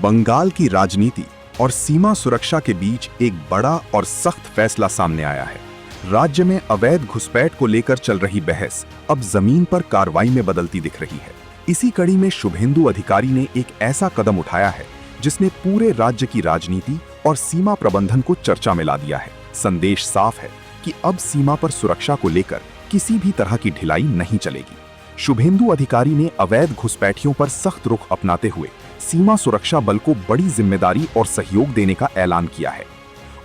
बंगाल की राजनीति और सीमा सुरक्षा के बीच एक बड़ा और सख्त फैसला सामने आया है। राज्य में अवैध घुसपैठ को लेकर चल रही बहस अब जमीन पर कार्रवाई में बदलती दिख रही है। इसी कड़ी में शुभेंदु अधिकारी ने एक ऐसा कदम उठाया है जिसने पूरे राज्य की राजनीति और सीमा प्रबंधन को चर्चा में ला दिया है। संदेश साफ है कि अब सीमा पर सुरक्षा को लेकर किसी भी तरह की ढिलाई नहीं चलेगी। शुभेंदु अधिकारी ने अवैध घुसपैठियों पर सख्त रुख अपनाते हुए सीमा सुरक्षा बल को बड़ी जिम्मेदारी और सहयोग देने का ऐलान किया है।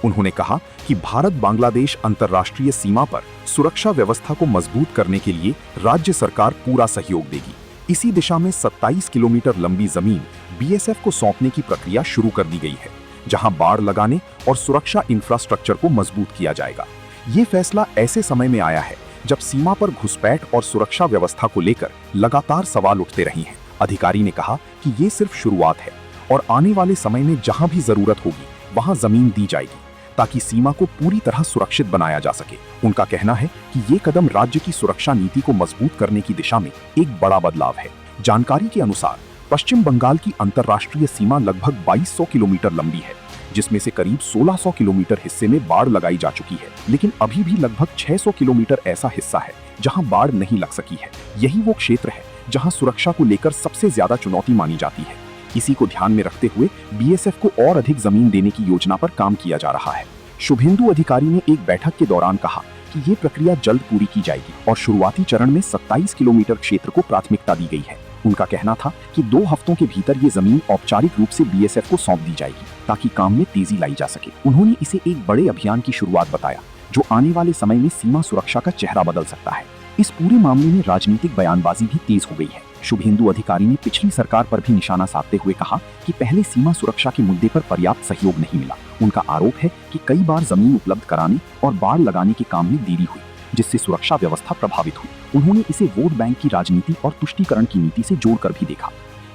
उन्होंने कहा कि भारत बांग्लादेश अंतर्राष्ट्रीय सीमा पर सुरक्षा व्यवस्था को मजबूत करने के लिए राज्य सरकार पूरा सहयोग देगी। इसी दिशा में 27 किलोमीटर लंबी जमीन बीएसएफ को सौंपने की प्रक्रिया शुरू कर दी गई है, जहां बाड़ लगाने और सुरक्षा इंफ्रास्ट्रक्चर को मजबूत किया जाएगा। ये फैसला ऐसे समय में आया है जब सीमा पर घुसपैठ और सुरक्षा व्यवस्था को लेकर लगातार सवाल उठते रहे हैं। अधिकारी ने कहा कि ये सिर्फ शुरुआत है और आने वाले समय में जहां भी जरूरत होगी वहां जमीन दी जाएगी ताकि सीमा को पूरी तरह सुरक्षित बनाया जा सके। उनका कहना है कि ये कदम राज्य की सुरक्षा नीति को मजबूत करने की दिशा में एक बड़ा बदलाव है। जानकारी के अनुसार पश्चिम बंगाल की अंतर्राष्ट्रीय सीमा लगभग 2200 किलोमीटर लंबी है, जिसमें से करीब 1600 किलोमीटर हिस्से में बाड़ लगाई जा चुकी है, लेकिन अभी भी लगभग 600 किलोमीटर ऐसा हिस्सा है जहां बाड़ नहीं लग सकी है। यही वो क्षेत्र है जहां सुरक्षा को लेकर सबसे ज्यादा चुनौती मानी जाती है। इसी को ध्यान में रखते हुए बीएसएफ को और अधिक जमीन देने की योजना पर काम किया जा रहा है। शुभेंदु अधिकारी ने एक बैठक के दौरान कहा कि ये प्रक्रिया जल्द पूरी की जाएगी और शुरुआती चरण में 27 किलोमीटर क्षेत्र को प्राथमिकता दी गई है। उनका कहना था कि 2 हफ्तों के भीतर ये जमीन औपचारिक रूप से बीएसएफ को सौंप दी जाएगी ताकि काम में तेजी लाई जा सके। उन्होंने इसे एक बड़े अभियान की शुरुआत बताया जो आने वाले समय में सीमा सुरक्षा का चेहरा बदल सकता है। इस पूरे मामले में राजनीतिक बयानबाजी भी तेज हो गई है। शुभेंदु अधिकारी ने पिछली सरकार पर भी निशाना साधते हुए कहा कि पहले सीमा सुरक्षा के मुद्दे पर पर्याप्त सहयोग नहीं मिला। उनका आरोप है कि कई बार जमीन उपलब्ध कराने और बाड़ लगाने के काम में देरी हुई, जिससे सुरक्षा व्यवस्था प्रभावित हुई। उन्होंने इसे वोट बैंक की राजनीति और तुष्टीकरण की नीति से जोड़कर भी देखा।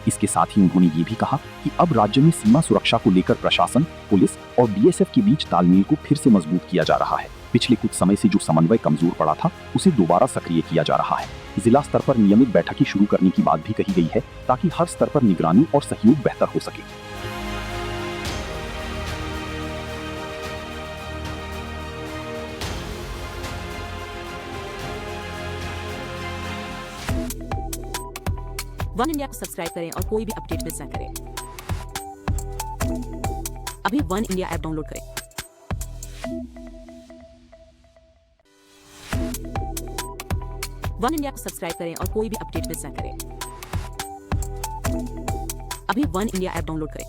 इसके साथ ही उन्होंने ये भी कहा कि अब राज्य में सीमा सुरक्षा को लेकर प्रशासन, पुलिस और बीएसएफ के बीच तालमेल को फिर से मजबूत किया जा रहा है। पिछले कुछ समय से जो समन्वय कमजोर पड़ा था उसे दोबारा सक्रिय किया जा रहा है। जिला स्तर पर नियमित बैठकें शुरू करने की बात भी कही गई है ताकि हर स्तर पर निगरानी और सहयोग बेहतर हो सके। वन इंडिया को सब्सक्राइब करें और कोई भी अपडेट मिस न करें। अभी वन इंडिया ऐप डाउनलोड करें। वन इंडिया को सब्सक्राइब करें और कोई भी अपडेट मिस न करें। अभी वन इंडिया ऐप डाउनलोड करें।